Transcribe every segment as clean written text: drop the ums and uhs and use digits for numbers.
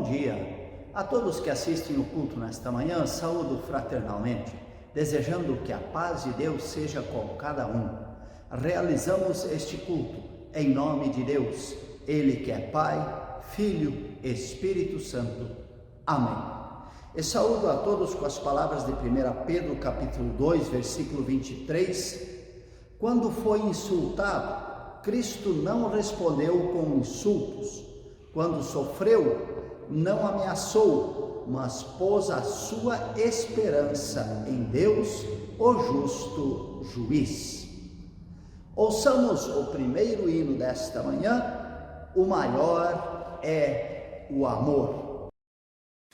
dia a todos que assistem o culto nesta manhã. Saúdo fraternalmente, desejando que a paz de Deus seja com cada um. Realizamos este culto em nome de Deus, Ele que é Pai, Filho, Espírito Santo. Amém. E saúdo a todos com as palavras de 1 Pedro capítulo 2, versículo 23. Quando foi insultado, Cristo não respondeu com insultos. Quando sofreu, não ameaçou, mas pôs a sua esperança em Deus, o justo juiz. Ouçamos o primeiro hino desta manhã: o maior é o amor.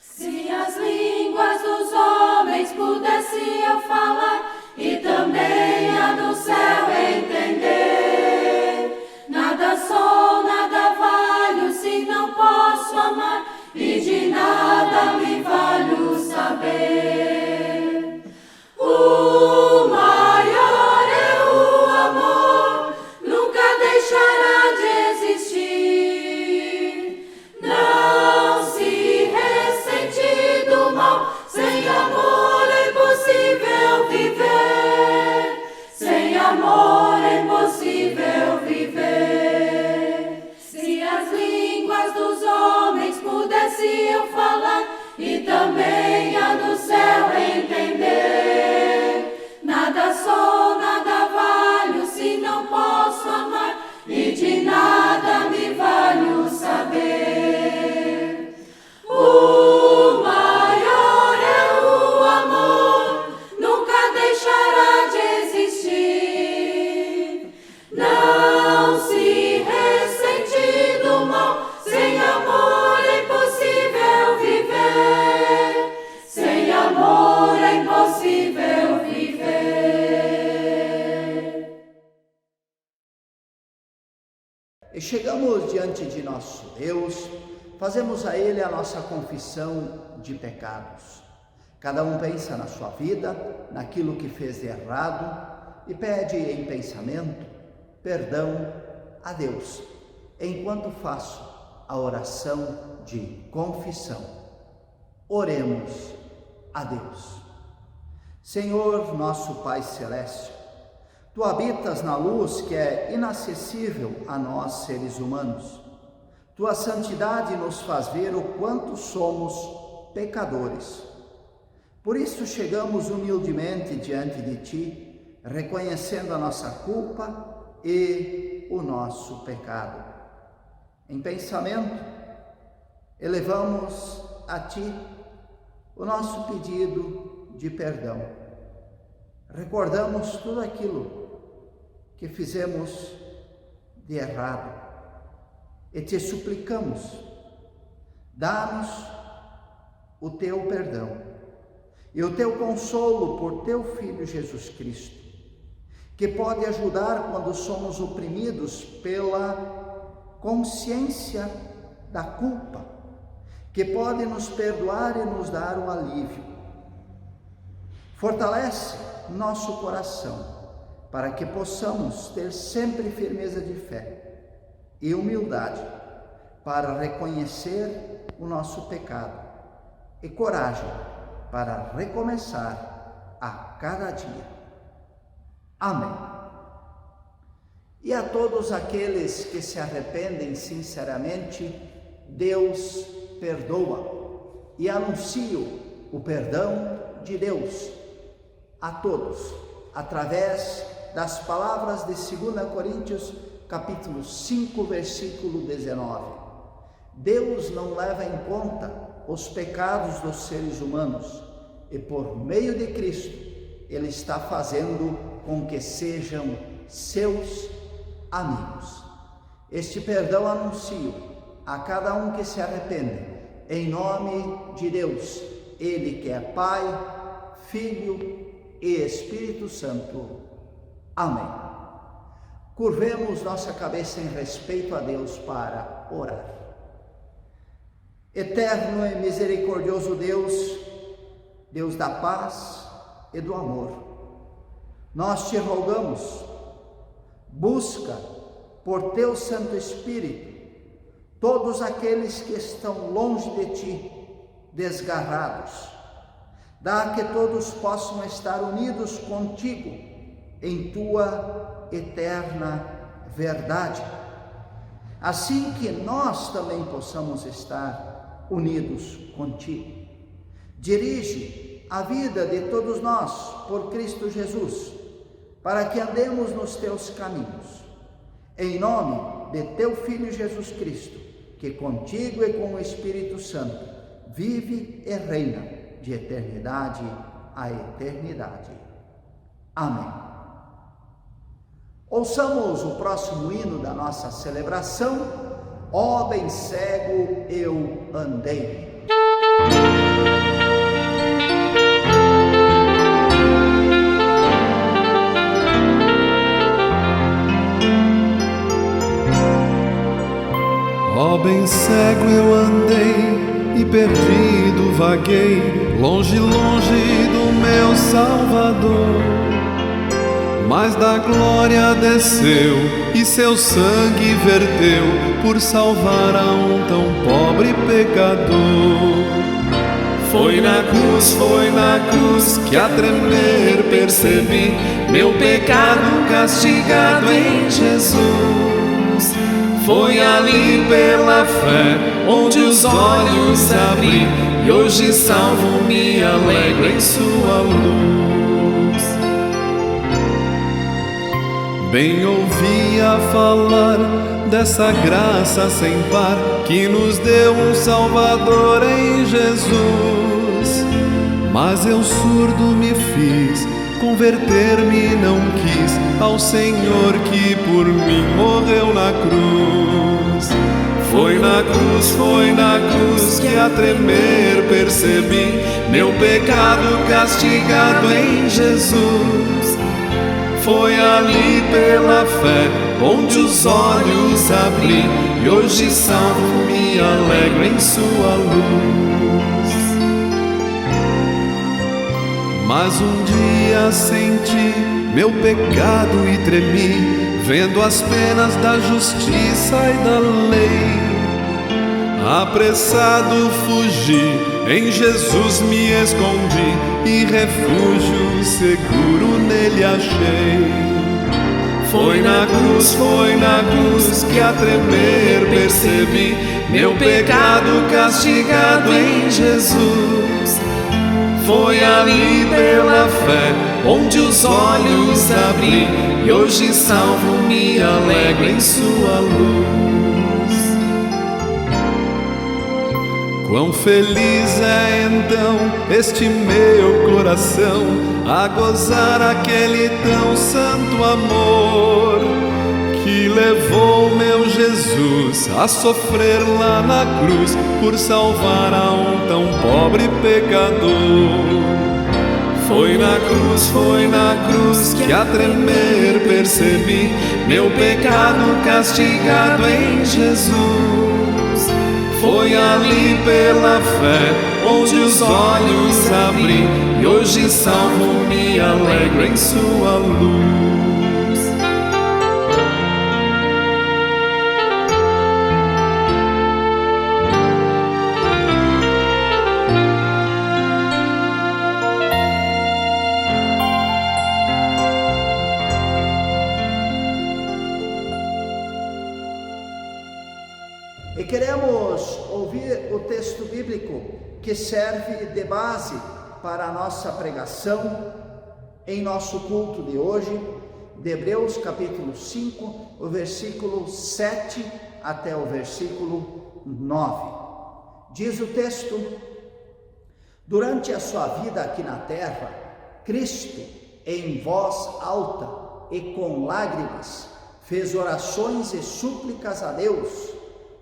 Se as línguas dos homens pudessem falar e também a do céu entender, nada sou, nada valho se não posso amar, e de nada me valho saber. O maior é o amor, nunca deixará de existir. Não se ressente do mal, sem amor é impossível viver. Sem amor é impossível viver. Se as línguas dos homens pudessem falar e também a do céu entender, nada sou, nada valho se não posso amar, e de nada me valho saber. O maior é o amor, nunca deixará de existir. Não se ressente do mal, sem amor é impossível viver. Sem amor é impossível viver. E chegamos diante de nosso Deus, fazemos a Ele a nossa confissão de pecados. Cada um pensa na sua vida, naquilo que fez de errado, e pede em pensamento perdão a Deus, enquanto faço a oração de confissão. Oremos a Deus. Senhor, nosso Pai Celeste, Tu habitas na luz que é inacessível a nós seres humanos. Tua santidade nos faz ver o quanto somos pecadores. Por isso chegamos humildemente diante de Ti, reconhecendo a nossa culpa e o nosso pecado. Em pensamento, elevamos a Ti o nosso pedido de perdão. Recordamos tudo aquilo que fizemos de errado e Te suplicamos, dá-nos o Teu perdão e o Teu consolo por Teu Filho Jesus Cristo, que pode ajudar quando somos oprimidos pela consciência da culpa, que pode nos perdoar e nos dar o alívio. Fortalece nosso coração, para que possamos ter sempre firmeza de fé e humildade para reconhecer o nosso pecado e coragem para recomeçar a cada dia. Amém. E a todos aqueles que se arrependem sinceramente, Deus perdoa, e anuncio o perdão de Deus a todos, através das palavras de 2 Coríntios, capítulo 5, versículo 19. Deus não leva em conta os pecados dos seres humanos, e por meio de Cristo, Ele está fazendo com que sejam seus amigos. Este perdão anuncio a cada um que se arrepende, em nome de Deus, Ele que é Pai, Filho e Espírito Santo. Amém. Curvemos nossa cabeça em respeito a Deus para orar. Eterno e misericordioso Deus, Deus da paz e do amor, nós Te rogamos, busca por Teu Santo Espírito todos aqueles que estão longe de ti, desgarrados. Dá que todos possam estar unidos contigo em tua eterna verdade, assim que nós também possamos estar unidos contigo. Dirige a vida de todos nós por Cristo Jesus, para que andemos nos teus caminhos. Em nome de teu Filho Jesus Cristo, que contigo e com o Espírito Santo vive e reina de eternidade a eternidade. Amém. Ouçamos o próximo hino da nossa celebração. Ó bem cego eu andei. Ó bem cego eu andei e perdido vaguei, longe, longe do meu Salvador. Mas da glória desceu e seu sangue verteu por salvar a um tão pobre pecador. Foi na cruz que a tremer percebi meu pecado castigado em Jesus. Foi ali pela fé onde os olhos abri e hoje salvo me alegro em sua luz. Bem ouvia falar dessa graça sem par que nos deu um Salvador em Jesus. Mas eu surdo me fiz, converter-me não quis ao Senhor que por mim morreu na cruz. Foi na cruz que a tremer percebi meu pecado castigado em Jesus. Foi ali pela fé onde os olhos abri e hoje salvo me alegro em sua luz. Mas um dia senti meu pecado e tremi, vendo as penas da justiça e da lei. Apressado fugi, em Jesus me escondi e refúgio seguro nele achei. Foi na cruz que a tremer percebi meu pecado castigado em Jesus. Foi ali pela fé onde os olhos abri e hoje salvo me alegro em sua luz. Quão feliz é então este meu coração a gozar aquele tão santo amor que levou meu Jesus a sofrer lá na cruz por salvar a um tão pobre pecador. Foi na cruz que a tremer percebi meu pecado castigado em Jesus. Foi ali pela fé onde os olhos abri e hoje salvo me alegro em sua luz. E queremos ouvir o texto bíblico que serve de base para a nossa pregação em nosso culto de hoje, de Hebreus capítulo 5, o versículo 7 até o versículo 9. Diz o texto: durante a sua vida aqui na terra, Cristo, em voz alta e com lágrimas, fez orações e súplicas a Deus,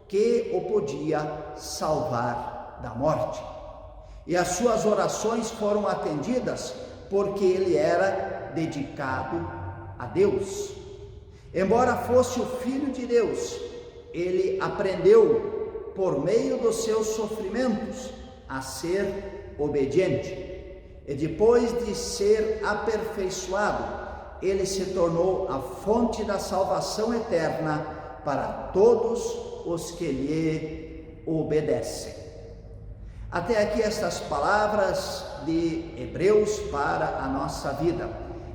que o podia salvar da morte. E as suas orações foram atendidas porque ele era dedicado a Deus. Embora fosse o Filho de Deus, ele aprendeu, por meio dos seus sofrimentos, a ser obediente. E depois de ser aperfeiçoado, ele se tornou a fonte da salvação eterna para todos os que lhe obedecem. Até aqui estas palavras de Hebreus para a nossa vida.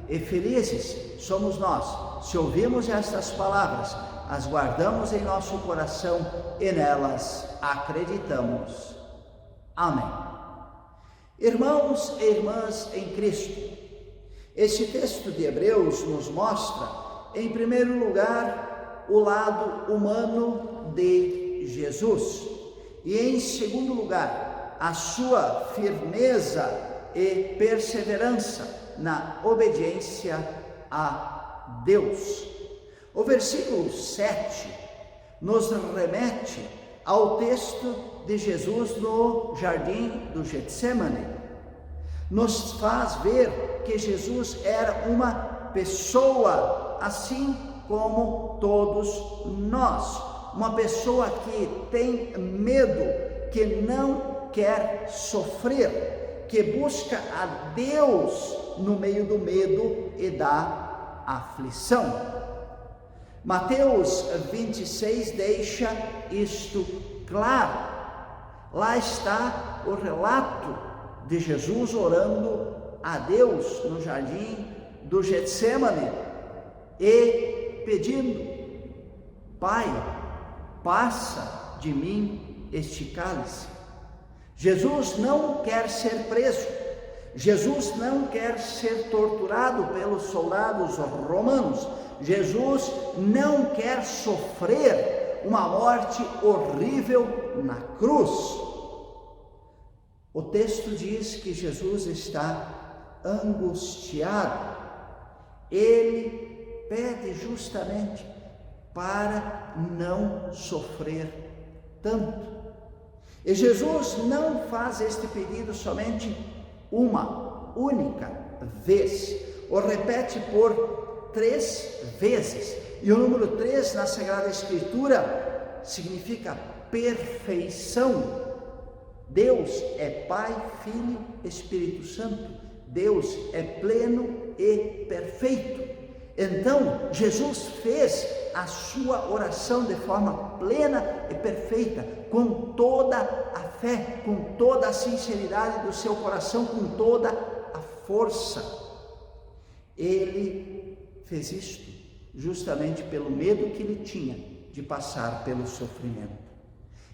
E felizes somos nós, se ouvimos estas palavras, as guardamos em nosso coração e nelas acreditamos. Amém. Irmãos e irmãs em Cristo, este texto de Hebreus nos mostra, em primeiro lugar, o lado humano de Jesus e, em segundo lugar, a sua firmeza e perseverança na obediência a Deus. O versículo 7 nos remete ao texto de Jesus no jardim do Getsemane. Nos faz ver que Jesus era uma pessoa assim como todos nós, uma pessoa que tem medo, que não quer sofrer, que busca a Deus no meio do medo e da aflição. Mateus 26 deixa isto claro. Lá está o relato de Jesus orando a Deus no jardim do Getsemane e pedindo: Pai, passa de mim este cálice. Jesus não quer ser preso, Jesus não quer ser torturado pelos soldados romanos, Jesus não quer sofrer uma morte horrível na cruz. O texto diz que Jesus está angustiado. Ele pede justamente para não sofrer tanto. E Jesus não faz este pedido somente uma única vez, o repete por 3 vezes. E o número 3 na Sagrada Escritura significa perfeição. Deus é Pai, Filho, Espírito Santo. Deus é pleno e perfeito. Então, Jesus fez a sua oração de forma plena e perfeita, com toda a fé, com toda a sinceridade do seu coração, com toda a força. Ele fez isto justamente pelo medo que ele tinha de passar pelo sofrimento.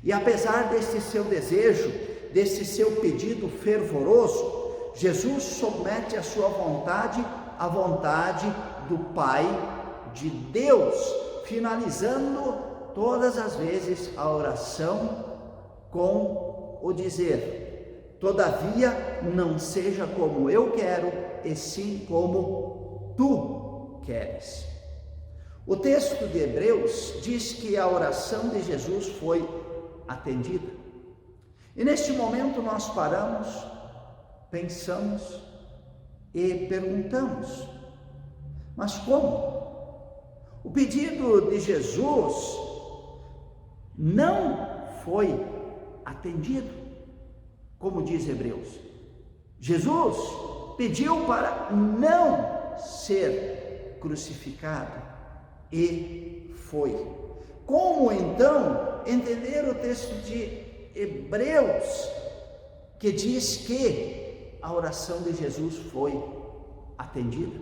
E apesar deste seu desejo, deste seu pedido fervoroso, Jesus submete a sua vontade à vontade do Pai, de Deus, finalizando todas as vezes a oração com o dizer: todavia não seja como eu quero, e sim como tu queres. O texto de Hebreus diz que a oração de Jesus foi atendida. E neste momento nós paramos, pensamos e perguntamos: mas como? O pedido de Jesus não foi atendido, como diz Hebreus. Jesus pediu para não ser crucificado e foi. Como então entender o texto de Hebreus, que diz que a oração de Jesus foi atendida?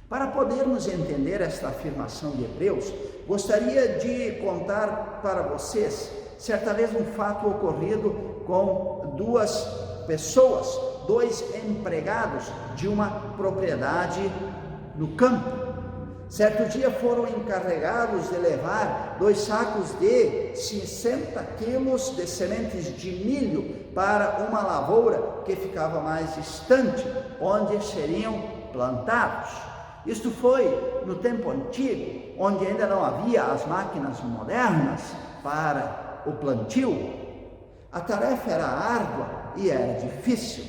Para podermos entender esta afirmação de Hebreus, gostaria de contar para vocês, certa vez, um fato ocorrido com 2 pessoas, 2 empregados de uma propriedade no campo. Certo dia foram encarregados de levar 2 sacos de 50 quilos de sementes de milho para uma lavoura que ficava mais distante, onde seriam plantados. Isto foi no tempo antigo, onde ainda não havia as máquinas modernas para o plantio. A tarefa era árdua e era difícil.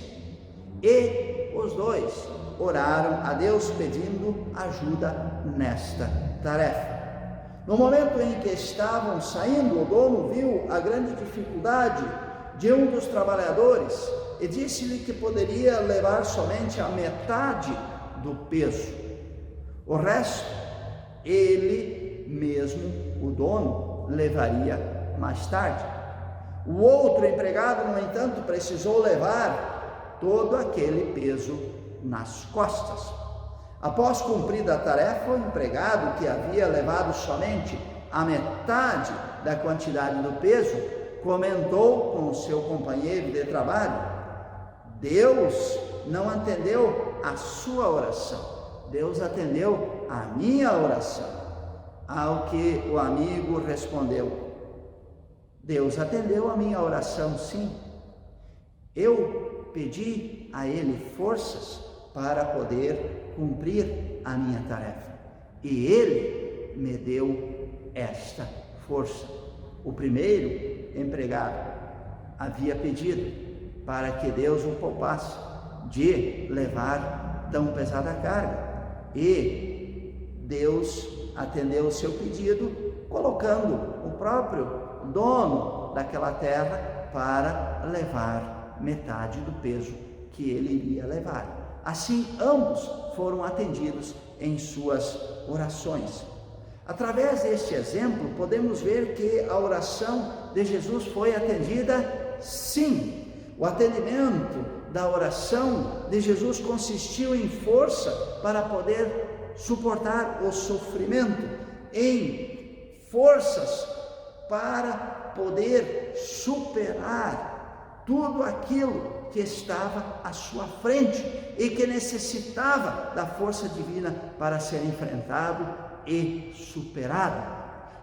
E os 2 oraram a Deus pedindo ajuda nesta tarefa. No momento em que estavam saindo, o dono viu a grande dificuldade de um dos trabalhadores e disse-lhe que poderia levar somente a metade do peso. O resto, ele mesmo, o dono, levaria mais tarde. O outro empregado, no entanto, precisou levar todo aquele peso nas costas. Após cumprida a tarefa, o empregado, que havia levado somente a metade da quantidade do peso, comentou com o seu companheiro de trabalho: Deus não atendeu a sua oração, Deus atendeu a minha oração. Ao que o amigo respondeu: Deus atendeu a minha oração, sim. Eu pedi a Ele forças para poder cumprir a minha tarefa, e Ele me deu esta força. O primeiro empregado havia pedido para que Deus o poupasse de levar tão pesada carga, e Deus atendeu o seu pedido, colocando o próprio dono daquela terra para levar metade do peso que ele iria levar. Assim, ambos foram atendidos em suas orações. Através deste exemplo, podemos ver que a oração de Jesus foi atendida, sim. O atendimento da oração de Jesus consistiu em força para poder suportar o sofrimento, em forças para poder superar tudo aquilo que estava à sua frente e que necessitava da força divina para ser enfrentado e superado.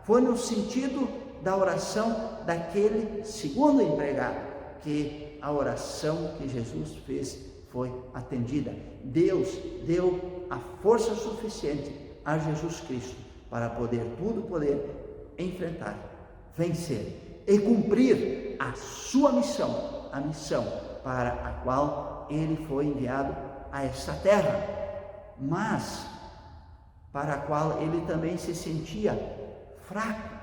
Foi no sentido da oração daquele segundo empregado que a oração que Jesus fez foi atendida. Deus deu a força suficiente a Jesus Cristo para poder enfrentar, vencer e cumprir a sua missão, a missão para a qual ele foi enviado a esta terra, mas para a qual ele também se sentia fraco.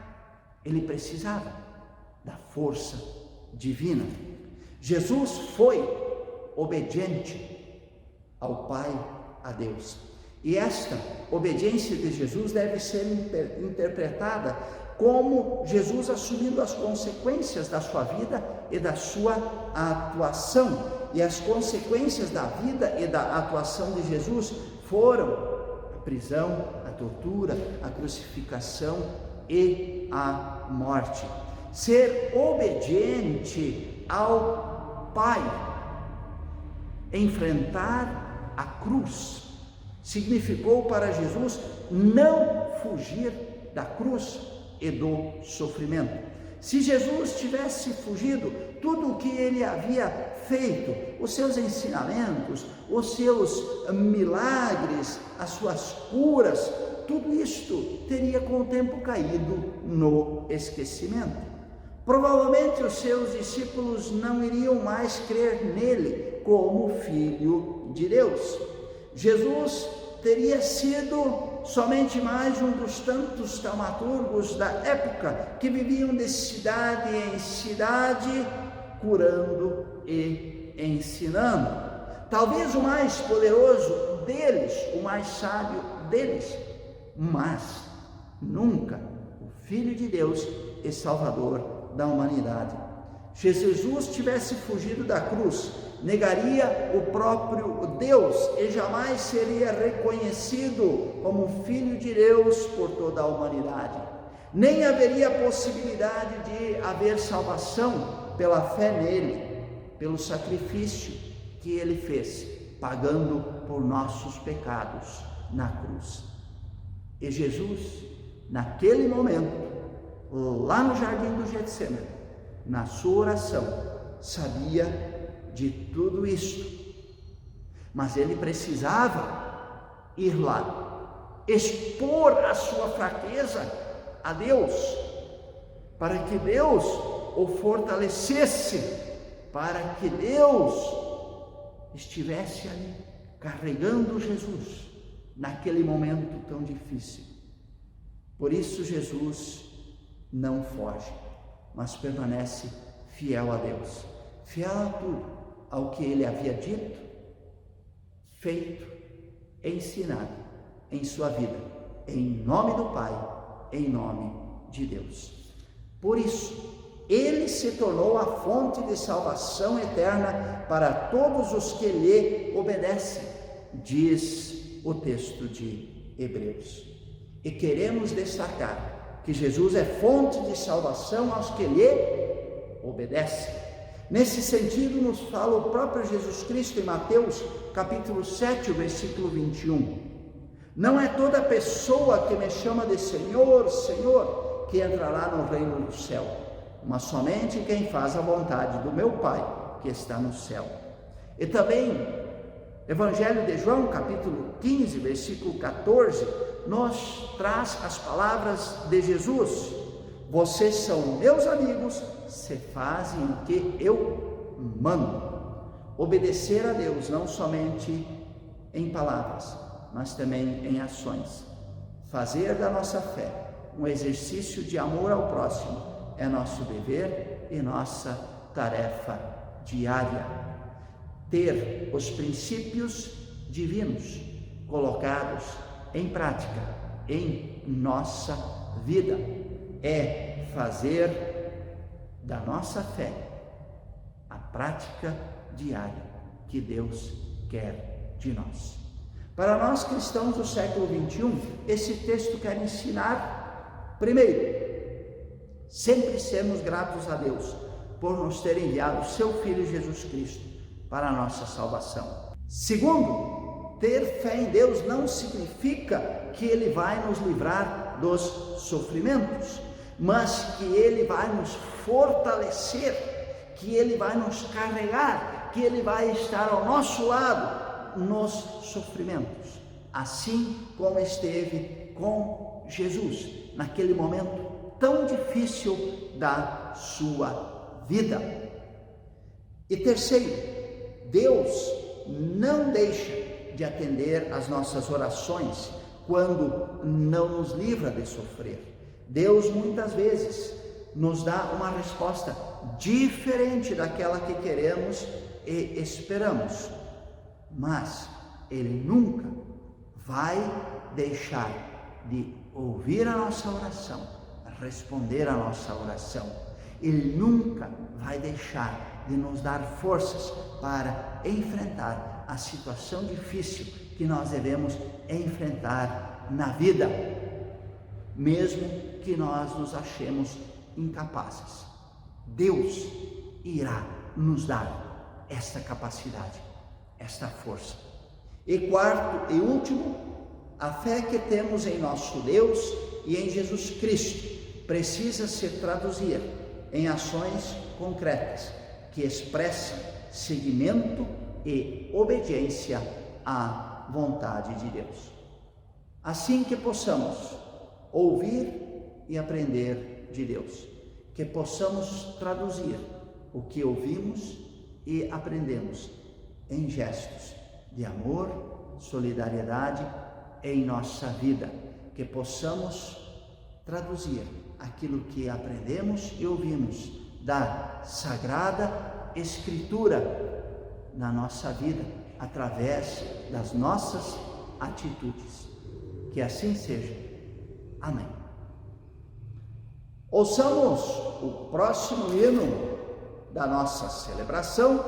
Ele precisava da força divina. Jesus foi obediente ao Pai, a Deus. E esta obediência de Jesus deve ser interpretada como Jesus assumindo as consequências da sua vida e da sua atuação. E as consequências da vida e da atuação de Jesus foram a prisão, a tortura, a crucificação e a morte. Ser obediente ao Pai, enfrentar a cruz, significou para Jesus não fugir da cruz e do sofrimento. Se Jesus tivesse fugido, tudo o que ele havia feito, os seus ensinamentos, os seus milagres, as suas curas, tudo isto teria com o tempo caído no esquecimento. Provavelmente os seus discípulos não iriam mais crer nele como Filho de Deus. Jesus teria sido somente mais um dos tantos taumaturgos da época que viviam de cidade em cidade, curando e ensinando. Talvez o mais poderoso deles, o mais sábio deles, mas nunca o Filho de Deus e Salvador da humanidade. Se Jesus tivesse fugido da cruz, negaria o próprio Deus e jamais seria reconhecido como Filho de Deus por toda a humanidade. Nem haveria possibilidade de haver salvação pela fé nele, pelo sacrifício que ele fez, pagando por nossos pecados na cruz. E Jesus, naquele momento, lá no jardim do Getsemane, na sua oração, sabia de tudo isso, mas ele precisava ir lá, expor a sua fraqueza a Deus, para que Deus o fortalecesse, para que Deus estivesse ali, carregando Jesus, naquele momento tão difícil. Por isso Jesus não foge, mas permanece fiel a Deus, fiel a tudo, ao que ele havia dito, feito, ensinado em sua vida, em nome do Pai, em nome de Deus. Por isso, ele se tornou a fonte de salvação eterna para todos os que lhe obedecem, diz o texto de Hebreus. E queremos destacar que Jesus é fonte de salvação aos que lhe obedecem. Nesse sentido, nos fala o próprio Jesus Cristo em Mateus, capítulo 7, versículo 21. Não é toda pessoa que me chama de Senhor, Senhor, que entrará no reino do céu, mas somente quem faz a vontade do meu Pai, que está no céu. E também, Evangelho de João, capítulo 15, versículo 14, nos traz as palavras de Jesus: vocês são meus amigos, se fazem o que eu mando. Obedecer a Deus não somente em palavras, mas também em ações. Fazer da nossa fé um exercício de amor ao próximo é nosso dever e nossa tarefa diária. Ter os princípios divinos colocados em prática em nossa vida é fazer da nossa fé a prática diária que Deus quer de nós. Para nós cristãos do século XXI, esse texto quer ensinar, primeiro, sempre sermos gratos a Deus por nos ter enviado o seu Filho Jesus Cristo para a nossa salvação. Segundo, ter fé em Deus não significa que Ele vai nos livrar dos sofrimentos, mas que Ele vai nos fortalecer, que Ele vai nos carregar, que Ele vai estar ao nosso lado nos sofrimentos, assim como esteve com Jesus naquele momento tão difícil da sua vida. E terceiro, Deus não deixa de atender às nossas orações quando não nos livra de sofrer. Deus muitas vezes nos dá uma resposta diferente daquela que queremos e esperamos, mas Ele nunca vai deixar de ouvir a nossa oração, responder a nossa oração. Ele nunca vai deixar de nos dar forças para enfrentar a situação difícil que nós devemos enfrentar na vida, mesmo que nós nos achemos incapazes. Deus irá nos dar esta capacidade, esta força. E quarto e último, a fé que temos em nosso Deus e em Jesus Cristo precisa se traduzir em ações concretas que expressam seguimento e obediência à vontade de Deus. Assim que possamos ouvir e aprender de Deus, que possamos traduzir o que ouvimos e aprendemos em gestos de amor, solidariedade em nossa vida, que possamos traduzir aquilo que aprendemos e ouvimos da Sagrada Escritura na nossa vida, através das nossas atitudes. Que assim seja. Amém. Ouçamos o próximo hino da nossa celebração,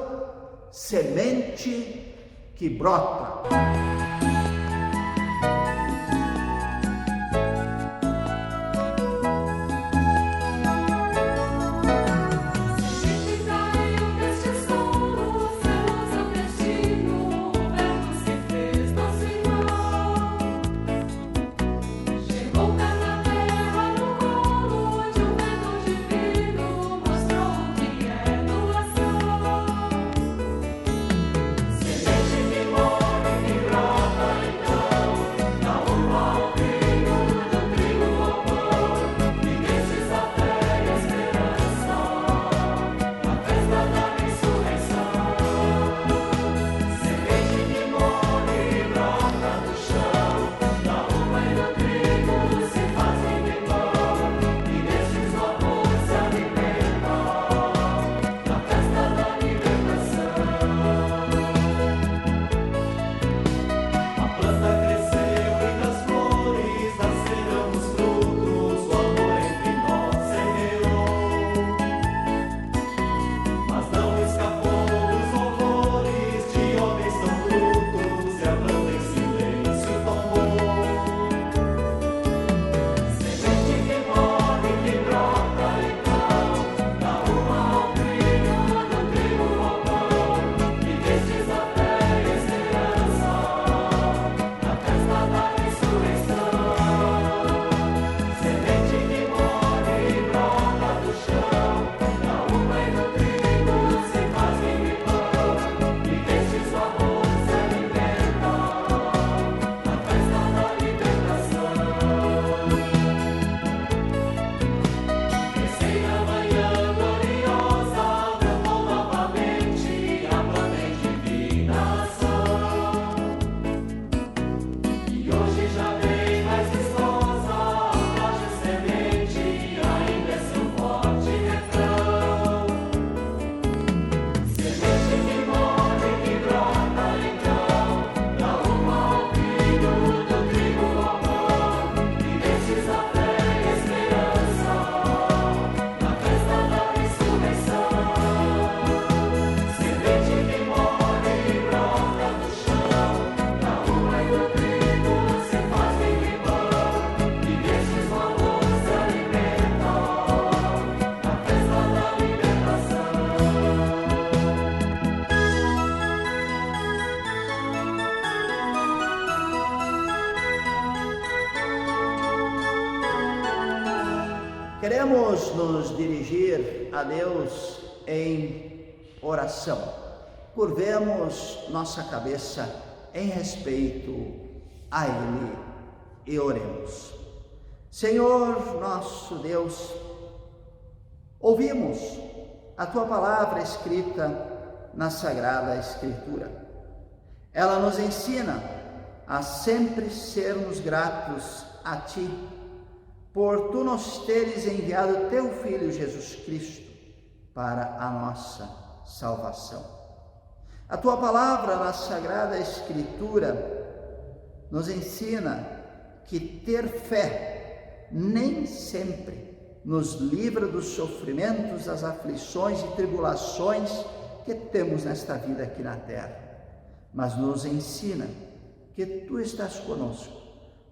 Semente que Brota. Semente que Queremos nos dirigir a Deus em oração. Curvemos nossa cabeça em respeito a Ele e oremos. Senhor nosso Deus, ouvimos a Tua palavra escrita na Sagrada Escritura. Ela nos ensina a sempre sermos gratos a Ti, por Tu nos teres enviado Teu Filho Jesus Cristo para a nossa salvação. A Tua palavra na Sagrada Escritura nos ensina que ter fé nem sempre nos livra dos sofrimentos, das aflições e tribulações que temos nesta vida aqui na terra, mas nos ensina que Tu estás conosco,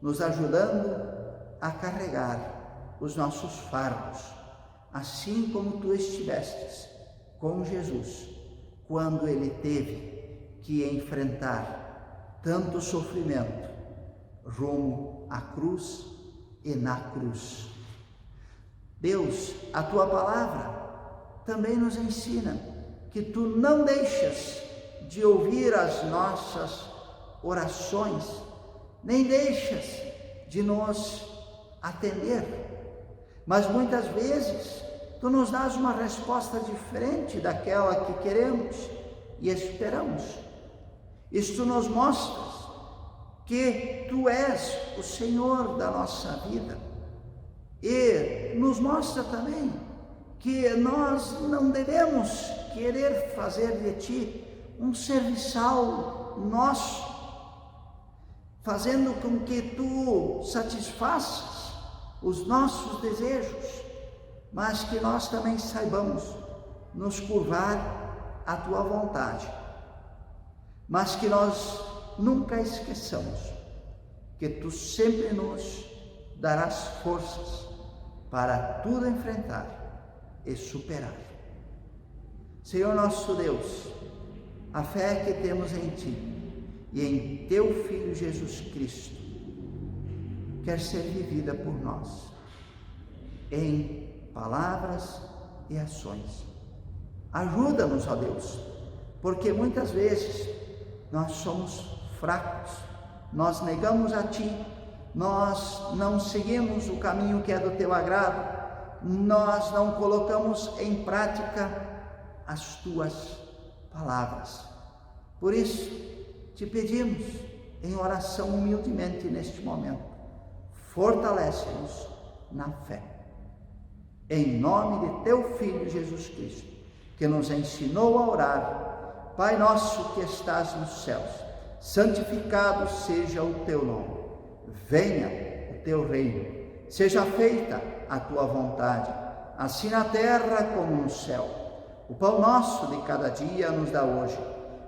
nos ajudando a carregar os nossos fardos, assim como Tu estivestes com Jesus, quando Ele teve que enfrentar tanto sofrimento rumo à cruz e na cruz. Deus, a Tua palavra também nos ensina que Tu não deixas de ouvir as nossas orações, nem deixas de nos atender, mas muitas vezes Tu nos dás uma resposta diferente daquela que queremos e esperamos. Isto nos mostra que Tu és o Senhor da nossa vida e nos mostra também que nós não devemos querer fazer de Ti um serviçal nosso, fazendo com que Tu satisfaças os nossos desejos, mas que nós também saibamos nos curvar à Tua vontade, mas que nós nunca esqueçamos que Tu sempre nos darás forças para tudo enfrentar e superar. Senhor nosso Deus, a fé que temos em Ti e em Teu Filho Jesus Cristo quer ser vivida por nós, em palavras e ações. Ajuda-nos, ó Deus, porque muitas vezes nós somos fracos, nós negamos a Ti, nós não seguimos o caminho que é do Teu agrado, nós não colocamos em prática as Tuas palavras. Por isso, Te pedimos em oração humildemente neste momento, fortalece-nos na fé. Em nome de Teu Filho Jesus Cristo, que nos ensinou a orar: Pai nosso que estás nos céus, santificado seja o Teu nome. Venha o Teu reino. Seja feita a Tua vontade, assim na terra como no céu. O pão nosso de cada dia nos dá hoje.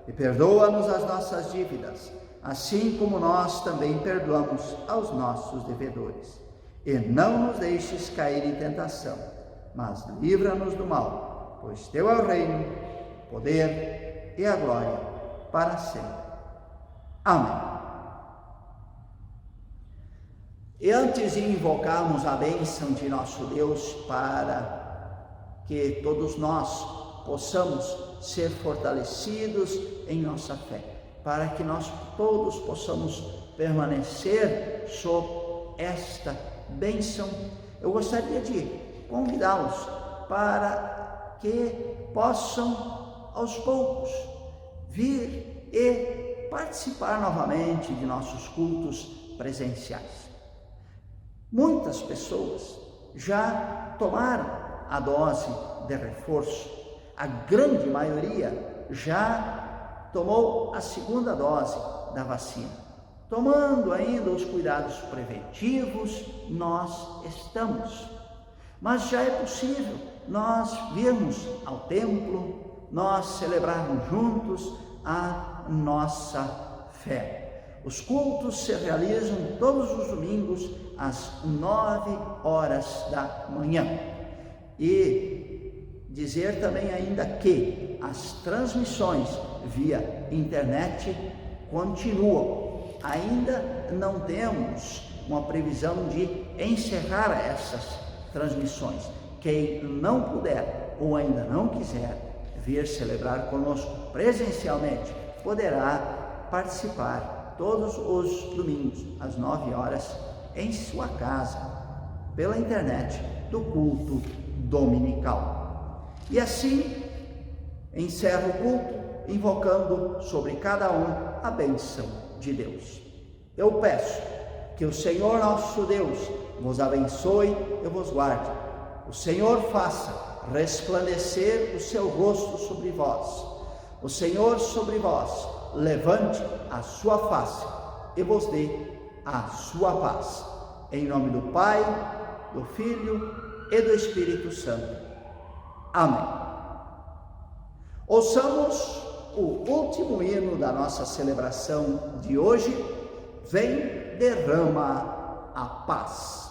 E perdoa-nos as nossas dívidas, assim como nós também perdoamos aos nossos devedores. E não nos deixes cair em tentação, mas livra-nos do mal, pois Teu é o reino, o poder e a glória para sempre. Amém. E antes de invocarmos a bênção de nosso Deus para que todos nós possamos ser fortalecidos em nossa fé, para que nós todos possamos permanecer sob esta bênção, eu gostaria de convidá-los para que possam aos poucos vir e participar novamente de nossos cultos presenciais. Muitas pessoas já tomaram a dose de reforço, a grande maioria já tomou a segunda dose da vacina. Tomando ainda os cuidados preventivos, nós estamos. Mas já é possível nós virmos ao templo, nós celebrarmos juntos a nossa fé. Os cultos se realizam todos os domingos às 9h da manhã. E dizer também ainda que as transmissões via internet continuam. Ainda não temos uma previsão de encerrar essas transmissões. Quem não puder ou ainda não quiser vir celebrar conosco presencialmente, poderá participar todos os domingos, às 9 horas, em sua casa, pela internet, do culto dominical. E assim, encerro o culto, invocando sobre cada um a bênção de Deus. Eu peço que o Senhor nosso Deus vos abençoe e vos guarde. O Senhor faça resplandecer o seu rosto sobre vós. O Senhor sobre vós levante a sua face e vos dê a sua paz. Em nome do Pai, do Filho e do Espírito Santo. Amém. Ouçamos o último hino da nossa celebração de hoje. Vem, derrama a paz.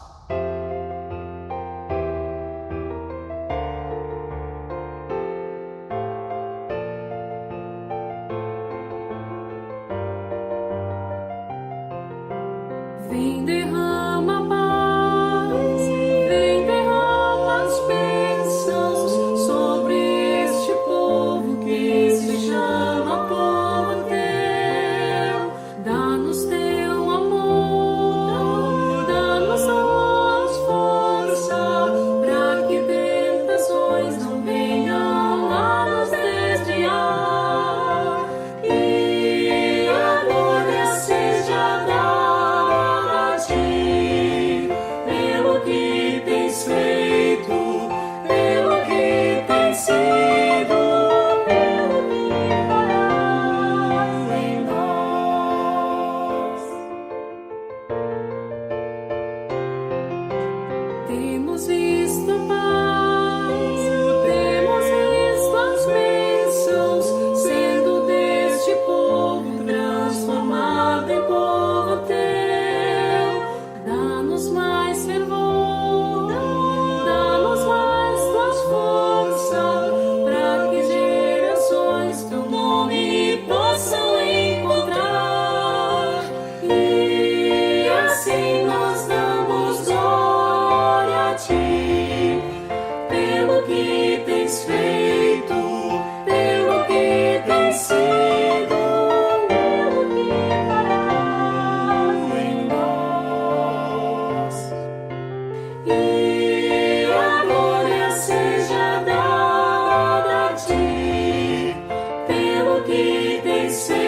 Vem, derrama a paz, vem, derrama as bênçãos sobre este povo que se chama povo teu. Dá-nos teu amor, dá-nos a força, para que tentações não venham a nos desviar. E a glória seja dada pelo que tens feito, pelo que tens sido, pelo que farás em nós. Temos visto a paz, temos visto as bênçãos, sendo deste povo transformado em povo teu. Dá-nos mais fervor, dá-nos mais tuas forças, para que gerações teu nome possam encontrar. E assim nós damos glória a ti, pelo que tens feito, pelo que tens sido, pelo que farás em nós. E a glória seja dada a ti, pelo que tens feito.